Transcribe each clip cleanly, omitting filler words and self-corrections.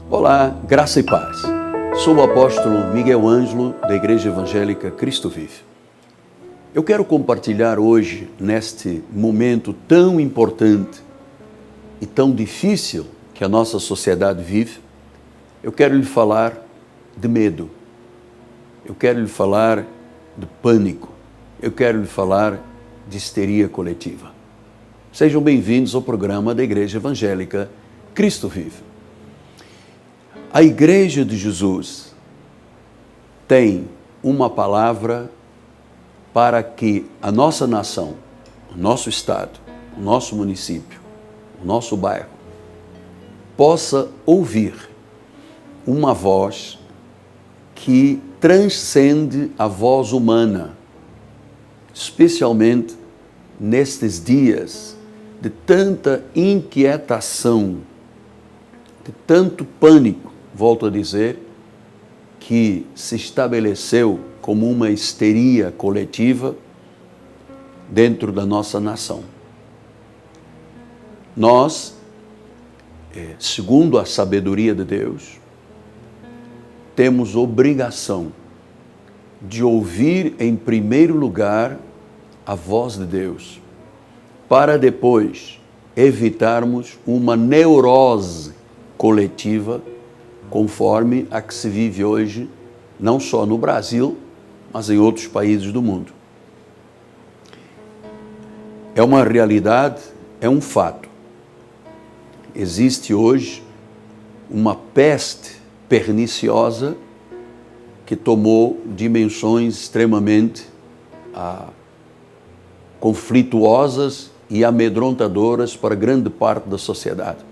Olá, graça e paz. Sou o apóstolo Miguel Ângelo, da Igreja Evangélica Cristo Vive. Eu quero compartilhar hoje, neste momento tão importante e tão difícil que a nossa sociedade vive, eu quero lhe falar de medo. Eu quero lhe falar de pânico. Eu quero lhe falar de histeria coletiva. Sejam bem-vindos ao programa da Igreja Evangélica Cristo Vive. A Igreja de Jesus tem uma palavra para que a nossa nação, o nosso estado, o nosso município, o nosso bairro, possa ouvir uma voz que transcende a voz humana, especialmente nestes dias de tanta inquietação, de tanto pânico, volto a dizer, que se estabeleceu como uma histeria coletiva dentro da nossa nação. Nós, segundo a sabedoria de Deus, temos obrigação de ouvir em primeiro lugar a voz de Deus, para depois evitarmos uma neurose coletiva, conforme a que se vive hoje, não só no Brasil, mas em outros países do mundo. É uma realidade, é um fato. Existe hoje uma peste perniciosa que tomou dimensões extremamente conflituosas e amedrontadoras para grande parte da sociedade.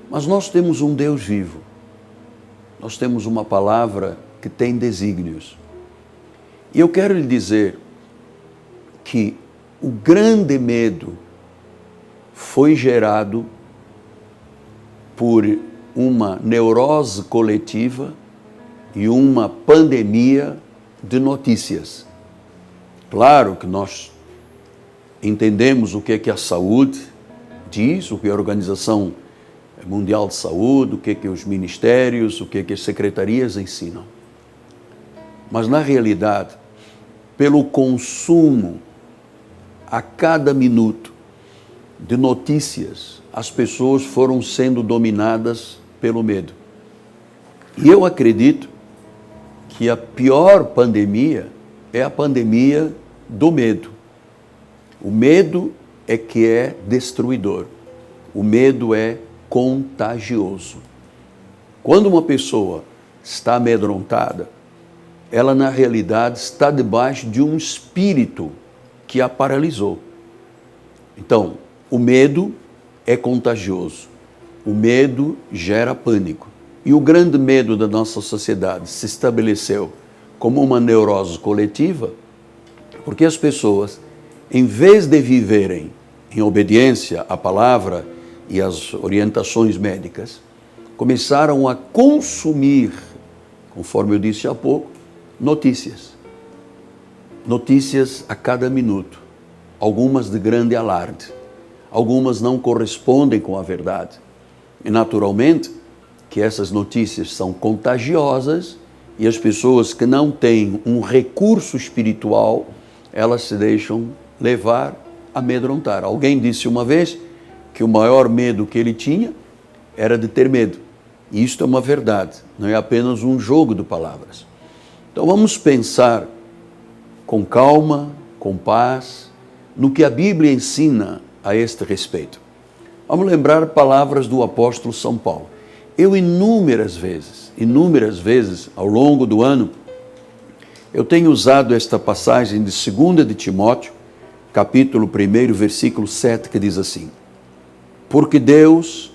Mas nós temos um Deus vivo. Nós temos uma palavra que tem desígnios. E eu quero lhe dizer que o grande medo foi gerado por uma neurose coletiva e uma pandemia de notícias. Claro que nós entendemos o que é que a saúde diz, o que a Organização Mundial de Saúde, o que é que os ministérios, o que é que as secretarias ensinam. Mas, na realidade, pelo consumo a cada minuto de notícias, as pessoas foram sendo dominadas pelo medo. E eu acredito que a pior pandemia é a pandemia do medo. O medo é que é destruidor. O medo é contagioso. Quando uma pessoa está amedrontada, ela na realidade está debaixo de um espírito que a paralisou. Então, o medo é contagioso. O medo gera pânico. E o grande medo da nossa sociedade se estabeleceu como uma neurose coletiva, porque as pessoas, em vez de viverem em obediência à palavra e às orientações médicas, começaram a consumir, conforme eu disse há pouco, notícias. Notícias a cada minuto, algumas de grande alarde, algumas não correspondem com a verdade. E naturalmente que essas notícias são contagiosas e as pessoas que não têm um recurso espiritual, elas se deixam levar, amedrontar. Alguém disse uma vez que o maior medo que ele tinha era de ter medo. E isto é uma verdade, não é apenas um jogo de palavras. Então vamos pensar com calma, com paz, no que a Bíblia ensina a este respeito. Vamos lembrar palavras do apóstolo São Paulo. Eu inúmeras vezes, ao longo do ano, eu tenho usado esta passagem de 2 de Timóteo, capítulo 1, versículo 7, que diz assim: porque Deus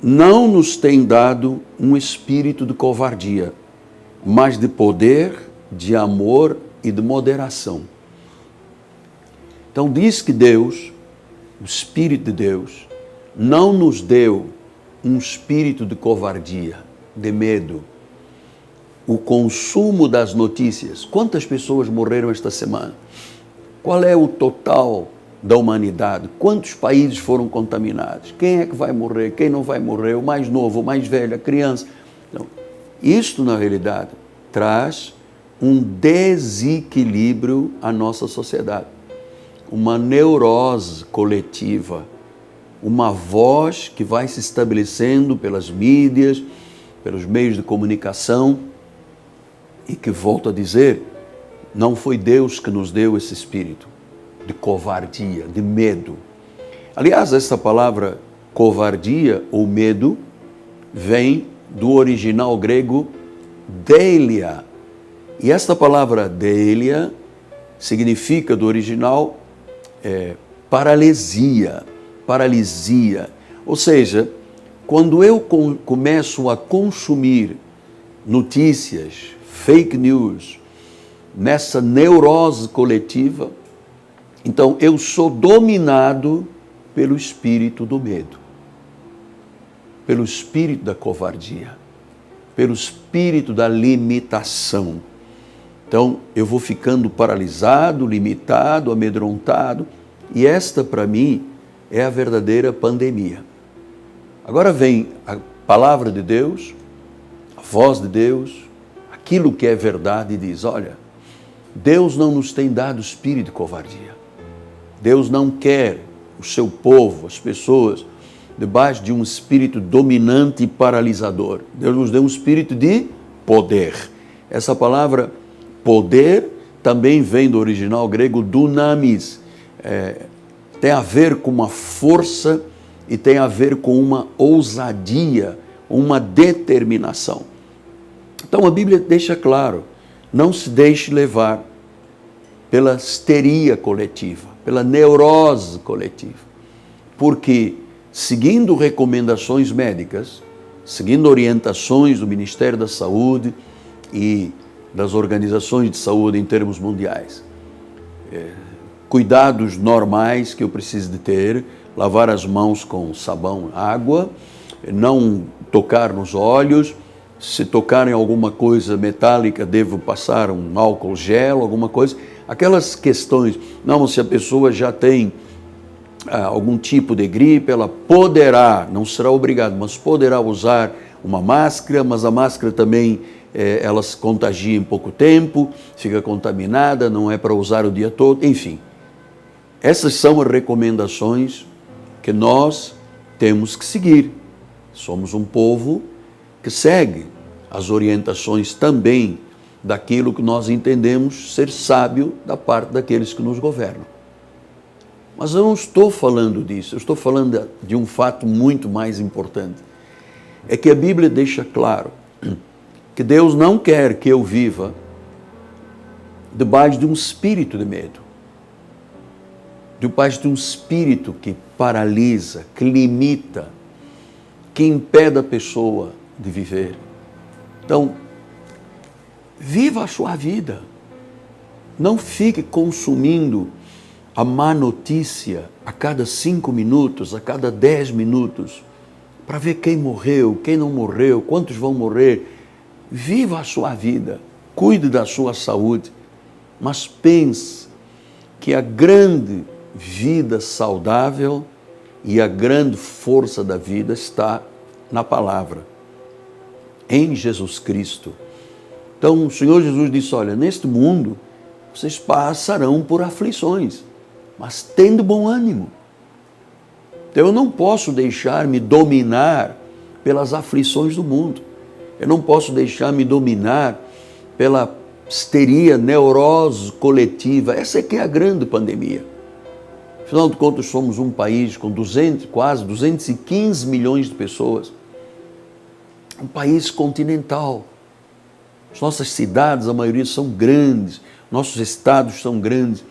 não nos tem dado um espírito de covardia, mas de poder, de amor e de moderação. Então diz que Deus, o Espírito de Deus, não nos deu um espírito de covardia, de medo. O consumo das notícias. Quantas pessoas morreram esta semana? Qual é o total da humanidade. Quantos países foram contaminados? Quem é que vai morrer? Quem não vai morrer? O mais novo, o mais velho, a criança? Então, isto, na realidade, traz um desequilíbrio à nossa sociedade. Uma neurose coletiva, uma voz que vai se estabelecendo pelas mídias, pelos meios de comunicação, e que, volto a dizer, não foi Deus que nos deu esse espírito de covardia, de medo. Aliás, essa palavra covardia ou medo vem do original grego deilia. E esta palavra deilia significa, do original, paralisia. Ou seja, quando eu começo a consumir notícias, fake news, nessa neurose coletiva, então eu sou dominado pelo espírito do medo, pelo espírito da covardia, pelo espírito da limitação. Então eu vou ficando paralisado, limitado, amedrontado, e esta para mim é a verdadeira pandemia. Agora vem a palavra de Deus, a voz de Deus, aquilo que é verdade, e diz: olha, Deus não nos tem dado espírito de covardia. Deus não quer o seu povo, as pessoas, debaixo de um espírito dominante e paralisador. Deus nos deu um espírito de poder. Essa palavra poder também vem do original grego dunamis. Tem a ver com uma força e tem a ver com uma ousadia, uma determinação. Então a Bíblia deixa claro: não se deixe levar pela histeria coletiva, pela neurose coletiva, porque seguindo recomendações médicas, seguindo orientações do Ministério da Saúde e das organizações de saúde em termos mundiais, cuidados normais que eu preciso de ter, lavar as mãos com sabão, água, não tocar nos olhos, se tocar em alguma coisa metálica, devo passar um álcool gel, alguma coisa. Aquelas questões, não, se a pessoa já tem algum tipo de gripe, ela poderá, não será obrigada, mas poderá usar uma máscara, mas a máscara também, ela se contagia em pouco tempo, fica contaminada, não é para usar o dia todo, enfim. Essas são as recomendações que nós temos que seguir. Somos um povo que segue as orientações também daquilo que nós entendemos ser sábio da parte daqueles que nos governam. Mas eu não estou falando disso, eu estou falando de um fato muito mais importante. É que a Bíblia deixa claro que Deus não quer que eu viva debaixo de um espírito de medo, debaixo de um espírito que paralisa, que limita, que impede a pessoa de viver. Então, viva a sua vida. Não fique consumindo a má notícia a cada 5 minutos, a cada 10 minutos, para ver quem morreu, quem não morreu, quantos vão morrer. Viva a sua vida, cuide da sua saúde, mas pense que a grande vida saudável e a grande força da vida está na palavra, em Jesus Cristo. Então o Senhor Jesus disse: olha, neste mundo vocês passarão por aflições, mas tende bom ânimo. Então eu não posso deixar-me dominar pelas aflições do mundo. Eu não posso deixar-me dominar pela histeria, neurose coletiva. Essa é que é a grande pandemia. Afinal de contas, somos um país com quase 215 milhões de pessoas. Um país continental. As nossas cidades, a maioria são grandes, nossos estados são grandes.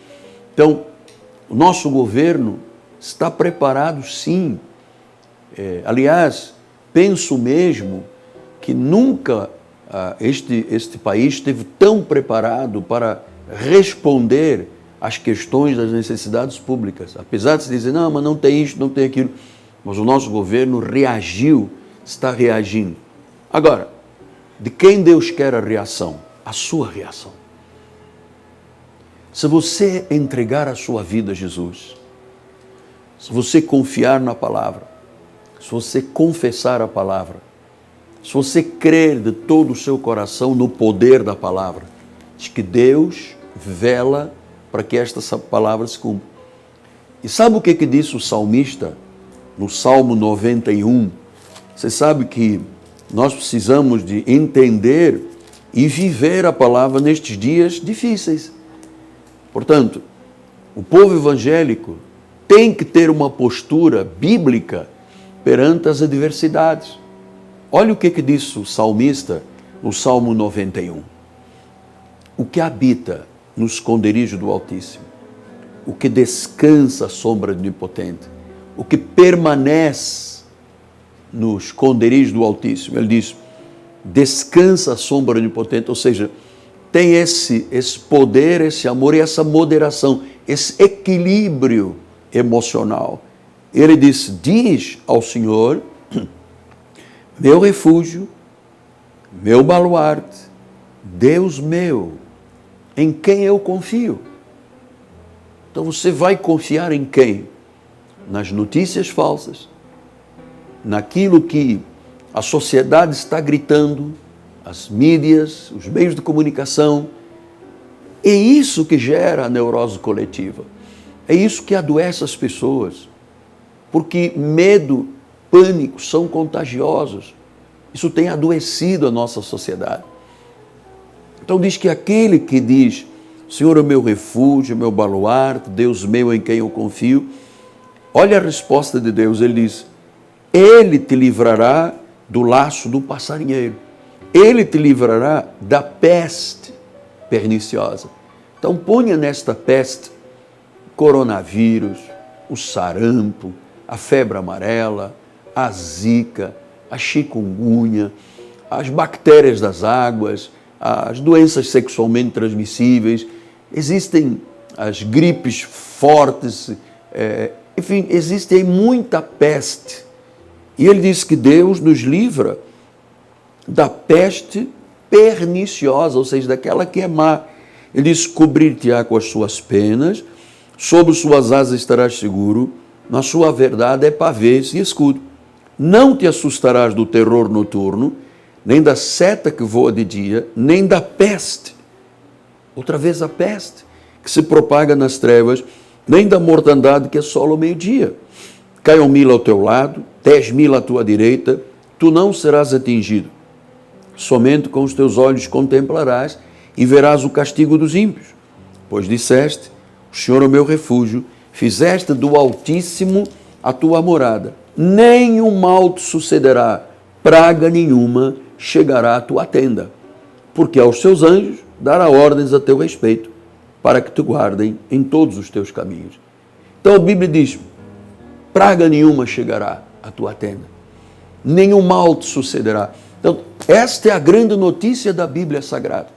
Então, o nosso governo está preparado, sim. Aliás, penso mesmo que nunca este país esteve tão preparado para responder às questões das necessidades públicas. Apesar de se dizer: não, mas não tem isso, não tem aquilo. Mas o nosso governo reagiu, está reagindo. Agora, de quem Deus quer a reação? A sua reação. Se você entregar a sua vida a Jesus, se você confiar na palavra, se você confessar a palavra, se você crer de todo o seu coração no poder da palavra, diz que Deus vela para que esta palavra se cumpra. E sabe o que disse o salmista no Salmo 91? Você sabe que nós precisamos de entender e viver a palavra nestes dias difíceis. Portanto, o povo evangélico tem que ter uma postura bíblica perante as adversidades. Olha o que disse o salmista no Salmo 91. O que habita no esconderijo do Altíssimo, o que descansa à sombra do Onipotente, o que permanece no esconderijo do Altíssimo, ele diz, descansa à sombra do Onipotente, ou seja, tem esse poder, esse amor e essa moderação, esse equilíbrio emocional. Ele diz ao Senhor, meu refúgio, meu baluarte, Deus meu, em quem eu confio. Então você vai confiar em quem? Nas notícias falsas, naquilo que a sociedade está gritando, as mídias, os meios de comunicação. É isso que gera a neurose coletiva. É isso que adoece as pessoas. Porque medo, pânico são contagiosos. Isso tem adoecido a nossa sociedade. Então diz que aquele que diz, Senhor é o meu refúgio, meu baluarte, Deus meu em quem eu confio. Olha a resposta de Deus, ele diz, Ele te livrará do laço do passarinheiro. Ele te livrará da peste perniciosa. Então ponha nesta peste coronavírus, o sarampo, a febre amarela, a zika, a chikungunya, as bactérias das águas, as doenças sexualmente transmissíveis, existem as gripes fortes, enfim, existe aí muita peste. E ele diz que Deus nos livra da peste perniciosa, ou seja, daquela que é má. Ele diz, cobrir-te-á com as suas penas, sob suas asas estarás seguro, na sua verdade é pavês e escudo. Não te assustarás do terror noturno, nem da seta que voa de dia, nem da peste. Outra vez a peste, que se propaga nas trevas, nem da mortandade que assola ao meio-dia. Caiam 1000 ao teu lado, 10.000 à tua direita, tu não serás atingido. Somente com os teus olhos contemplarás e verás o castigo dos ímpios. Pois disseste, o Senhor é o meu refúgio, fizeste do Altíssimo a tua morada. Nenhum mal te sucederá, praga nenhuma chegará à tua tenda, porque aos seus anjos dará ordens a teu respeito, para que te guardem em todos os teus caminhos. Então a Bíblia diz, praga nenhuma chegará à tua tenda, nenhum mal te sucederá. Então, esta é a grande notícia da Bíblia Sagrada.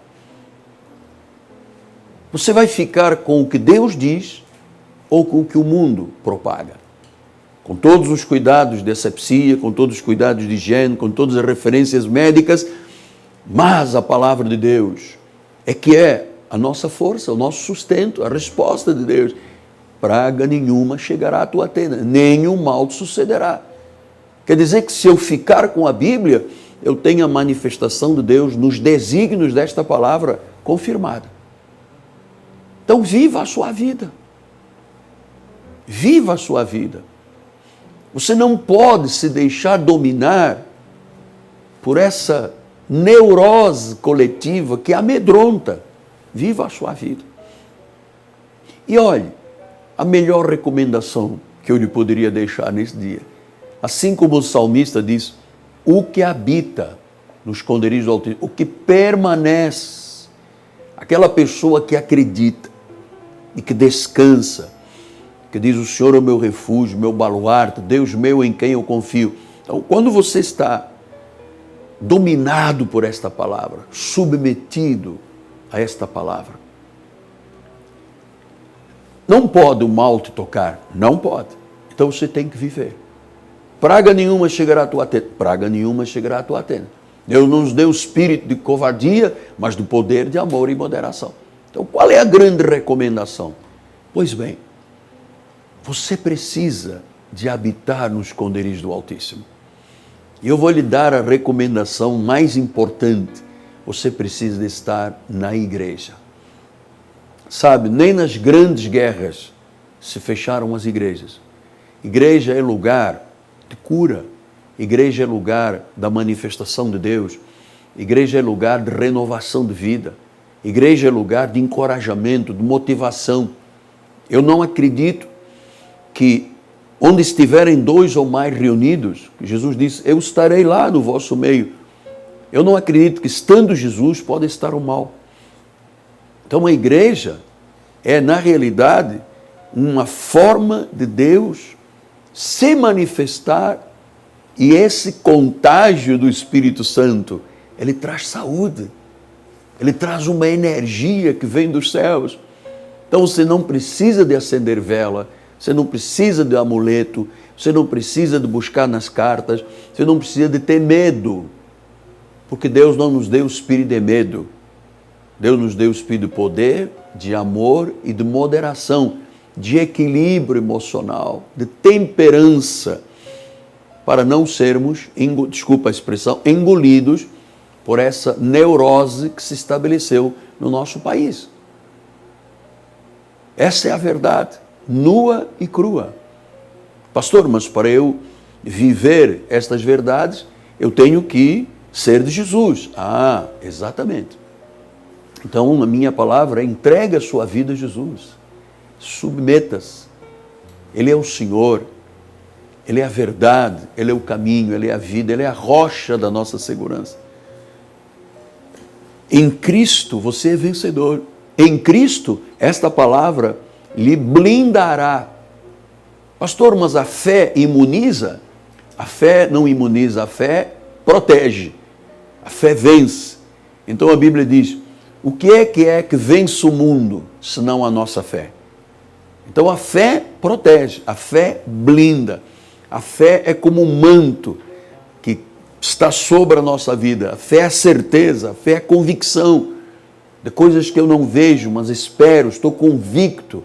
Você vai ficar com o que Deus diz ou com o que o mundo propaga. Com todos os cuidados de asepsia, com todos os cuidados de higiene, com todas as referências médicas, mas a palavra de Deus é a nossa força, o nosso sustento, a resposta de Deus. Praga nenhuma chegará à tua tenda, nenhum mal te sucederá. Quer dizer que se eu ficar com a Bíblia, eu tenho a manifestação de Deus nos desígnios desta palavra confirmada. Então viva a sua vida. Viva a sua vida. Você não pode se deixar dominar por essa neurose coletiva que amedronta. Viva a sua vida. E olhe, a melhor recomendação que eu lhe poderia deixar nesse dia, assim como o salmista diz, o que habita no esconderijo do Altíssimo, o que permanece, aquela pessoa que acredita e que descansa, que diz, o Senhor é o meu refúgio, meu baluarte, Deus meu em quem eu confio. Então, quando você está dominado por esta palavra, submetido a esta palavra, não pode o mal te tocar, não pode. Então você tem que viver. Praga nenhuma chegará à tua tenda. Praga nenhuma chegará à tua tenda. Deus não nos deu espírito de covardia, mas do poder de amor e moderação. Então qual é a grande recomendação? Pois bem, Você precisa de habitar no esconderijo do Altíssimo. E eu vou lhe dar a recomendação mais importante. Você precisa de estar na igreja. Sabe, nem nas grandes guerras se fecharam as igrejas. Igreja é lugar de cura. Igreja é lugar da manifestação de Deus. Igreja é lugar de renovação de vida. Igreja é lugar de encorajamento, de motivação. Eu não acredito que onde estiverem 2 ou mais reunidos, Jesus disse, eu estarei lá no vosso meio. Eu não acredito que estando Jesus pode estar o mal. Então a igreja é, na realidade, uma forma de Deus se manifestar, e esse contágio do Espírito Santo, ele traz saúde, ele traz uma energia que vem dos céus. Então você não precisa de acender vela, você não precisa de amuleto, você não precisa de buscar nas cartas, você não precisa de ter medo, porque Deus não nos deu o espírito de medo. Deus nos deu o espírito de poder, de amor e de moderação, de equilíbrio emocional, de temperança, para não sermos, desculpa a expressão, engolidos por essa neurose que se estabeleceu no nosso país. Essa é a verdade, nua e crua. Pastor, mas para eu viver estas verdades, eu tenho que ser de Jesus. Ah, exatamente. Então, a minha palavra é: entregue a sua vida a Jesus. Submeta-se. Ele é o Senhor. Ele é a verdade. Ele é o caminho. Ele é a vida. Ele é a rocha da nossa segurança. Em Cristo, você é vencedor. Em Cristo, esta palavra lhe blindará. Pastor, mas a fé imuniza? A fé não imuniza, a fé protege. A fé vence. Então a Bíblia diz: o que é que vence o mundo, senão a nossa fé? Então a fé protege, a fé blinda. A fé é como um manto que está sobre a nossa vida. A fé é a certeza, a fé é a convicção de coisas que eu não vejo, mas espero, estou convicto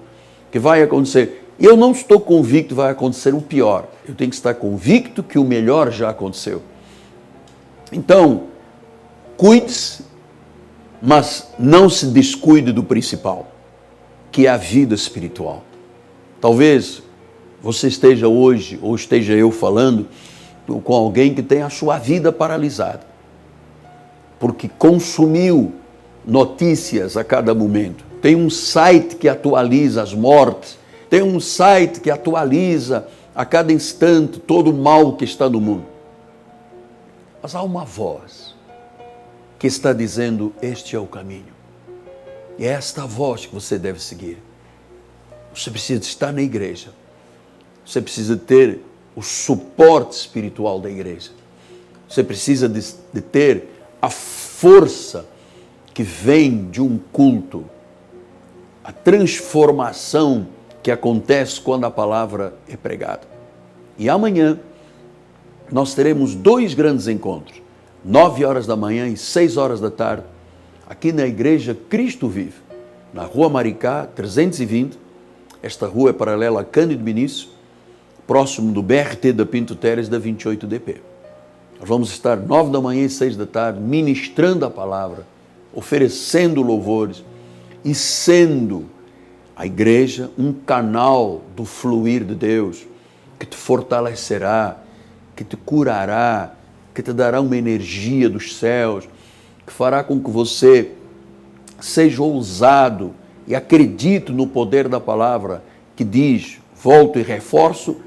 que vai acontecer. E eu não estou convicto que vai acontecer o pior. Eu tenho que estar convicto que o melhor já aconteceu. Então, cuide-se, mas não se descuide do principal, que é a vida espiritual. Talvez você esteja hoje, ou esteja eu falando, com alguém que tem a sua vida paralisada, porque consumiu notícias a cada momento. Tem um site que atualiza as mortes, tem um site que atualiza a cada instante todo o mal que está no mundo. Mas há uma voz que está dizendo: este é o caminho. E é esta voz que você deve seguir. Você precisa estar na igreja. Você precisa ter o suporte espiritual da igreja. Você precisa de ter a força que vem de um culto, a transformação que acontece quando a palavra é pregada. E amanhã nós teremos 2 grandes encontros, 9 horas da manhã e 6 horas da tarde, aqui na Igreja Cristo Vive, na Rua Maricá, 320. Esta rua é paralela a Cândido Vinícius, próximo do BRT da Pinto Teres, da 28DP. Nós vamos estar 9 da manhã e 6 da tarde, ministrando a palavra, oferecendo louvores e sendo a igreja um canal do fluir de Deus, que te fortalecerá, que te curará, que te dará uma energia dos céus, que fará com que você seja ousado e acredite no poder da palavra, que diz: volto e reforço,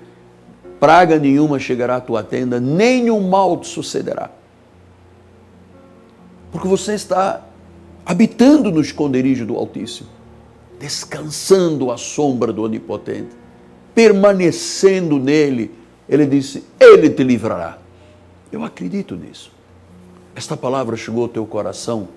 praga nenhuma chegará à tua tenda, nenhum mal te sucederá. Porque você está habitando no esconderijo do Altíssimo, descansando à sombra do Onipotente, permanecendo nele. Ele disse: ele te livrará. Eu acredito nisso. Esta palavra chegou ao teu coração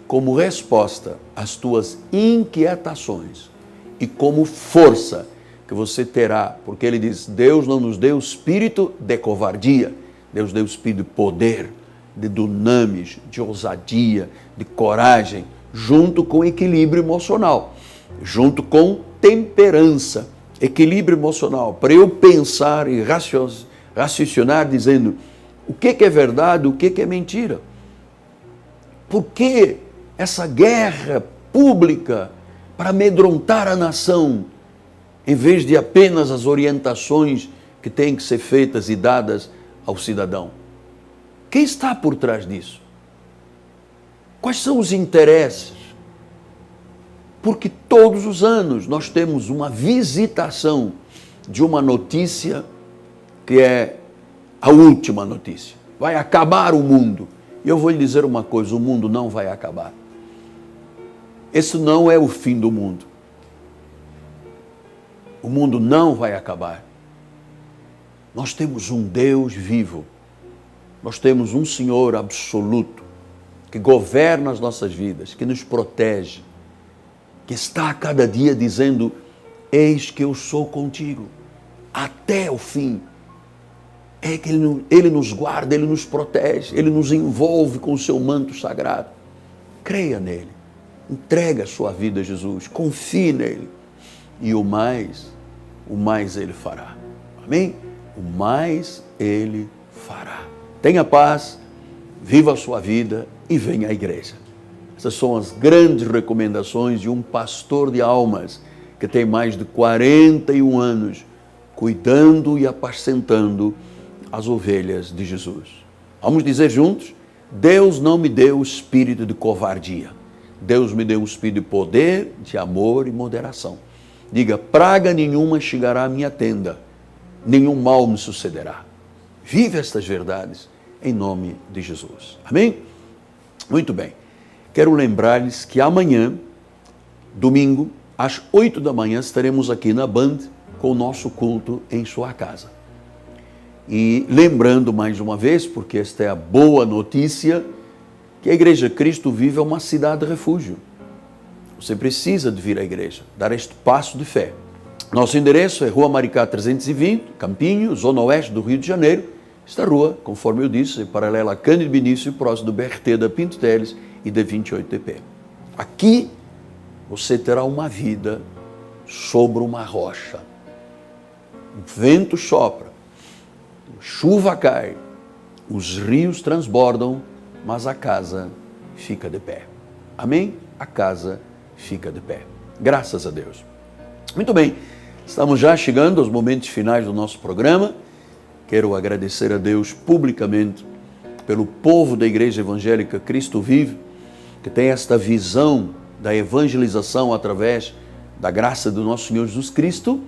como resposta às tuas inquietações e como força que você terá, porque ele diz: Deus não nos deu espírito de covardia, Deus deu espírito de poder, de dunamis, de ousadia, de coragem, junto com equilíbrio emocional, junto com temperança. equilíbrio emocional, para eu pensar e raciocinar dizendo o que é verdade, o que é mentira. Por que essa guerra pública para amedrontar a nação, em vez de apenas as orientações que têm que ser feitas e dadas ao cidadão? Quem está por trás disso? Quais são os interesses? Porque todos os anos nós temos uma visitação de uma notícia que é a última notícia. Vai acabar o mundo. E eu vou lhe dizer uma coisa, o mundo não vai acabar. Esse não é o fim do mundo. O mundo não vai acabar. Nós temos um Deus vivo. Nós temos um Senhor absoluto que governa as nossas vidas, que nos protege, que está a cada dia dizendo: eis que eu sou contigo até o fim. É que Ele nos guarda, Ele nos protege, Ele nos envolve com o seu manto sagrado. Creia nele, entrega a sua vida a Jesus, confie nele e o mais Ele fará. Amém? O mais Ele fará. Tenha paz, viva a sua vida e venha à igreja. Essas são as grandes recomendações de um pastor de almas que tem mais de 41 anos cuidando e apacentando as ovelhas de Jesus. Vamos dizer juntos? Deus não me deu o espírito de covardia. Deus me deu um espírito de poder, de amor e moderação. Diga: praga nenhuma chegará à minha tenda, nenhum mal me sucederá. Vive estas verdades em nome de Jesus. Amém? Muito bem. Quero lembrar-lhes que amanhã, domingo, às 8 da manhã, estaremos aqui na Band com o nosso culto em sua casa. E lembrando mais uma vez, porque esta é a boa notícia, que a Igreja Cristo Vive é uma cidade refúgio. Você precisa de vir à igreja, dar este passo de fé. Nosso endereço é Rua Maricá 320, Campinho, Zona Oeste do Rio de Janeiro. Esta rua, conforme eu disse, é paralela a Cândido Benício, próximo do BRT da Pinto Teles e da 28TP. Aqui você terá uma vida sobre uma rocha. O vento sopra, chuva cai, os rios transbordam, mas a casa fica de pé. Amém? A casa fica de pé. Graças a Deus. Muito bem, estamos já chegando aos momentos finais do nosso programa. Quero agradecer a Deus publicamente pelo povo da Igreja Evangélica Cristo Vive, que tem esta visão da evangelização através da graça do nosso Senhor Jesus Cristo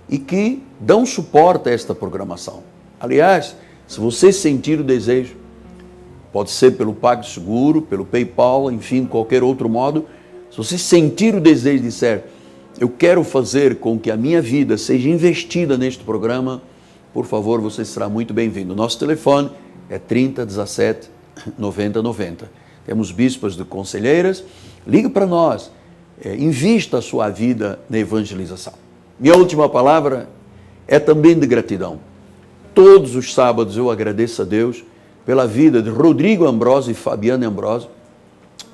e que dão suporte a esta programação. Aliás, se você sentir o desejo, pode ser pelo PagSeguro, pelo PayPal, enfim, qualquer outro modo, se você sentir o desejo de dizer: eu quero fazer com que a minha vida seja investida neste programa, por favor, você será muito bem-vindo. Nosso telefone é 30 17 90 90. Temos bispas de conselheiras. Ligue para nós. Invista a sua vida na evangelização. Minha última palavra é também de gratidão. Todos os sábados eu agradeço a Deus pela vida de Rodrigo Ambrosio e Fabiana Ambrosio,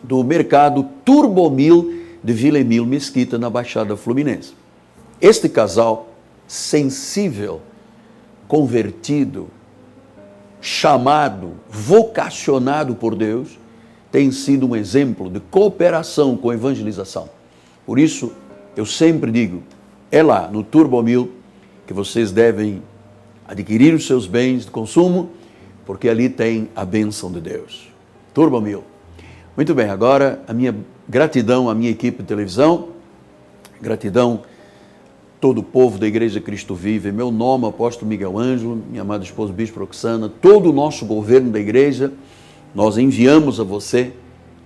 do mercado Turbomil de Vila Emílio Mesquita, na Baixada Fluminense. Este casal sensível, convertido, chamado, vocacionado por Deus, tem sido um exemplo de cooperação com a evangelização. Por isso, eu sempre digo, é lá no Turbomil que vocês devem adquirir os seus bens de consumo, porque ali tem a bênção de Deus. Turbomil. Muito bem, agora a minha gratidão à minha equipe de televisão, gratidão todo o povo da Igreja Cristo Vive, meu nome, apóstolo Miguel Ângelo, minha amada esposa Bispo Roxana, todo o nosso governo da igreja, nós enviamos a você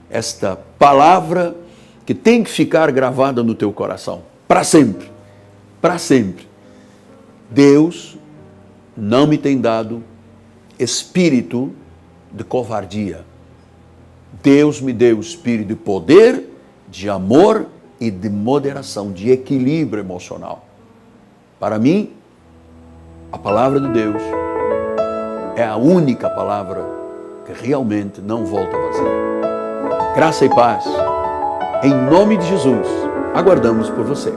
esta palavra que tem que ficar gravada no teu coração, para sempre, para sempre. Deus não me tem dado espírito de covardia. Deus me deu espírito de poder, de amor e de moderação, de equilíbrio emocional. Para mim, a palavra de Deus é a única palavra que realmente não volta vazia. Graça e paz. Em nome de Jesus, aguardamos por você.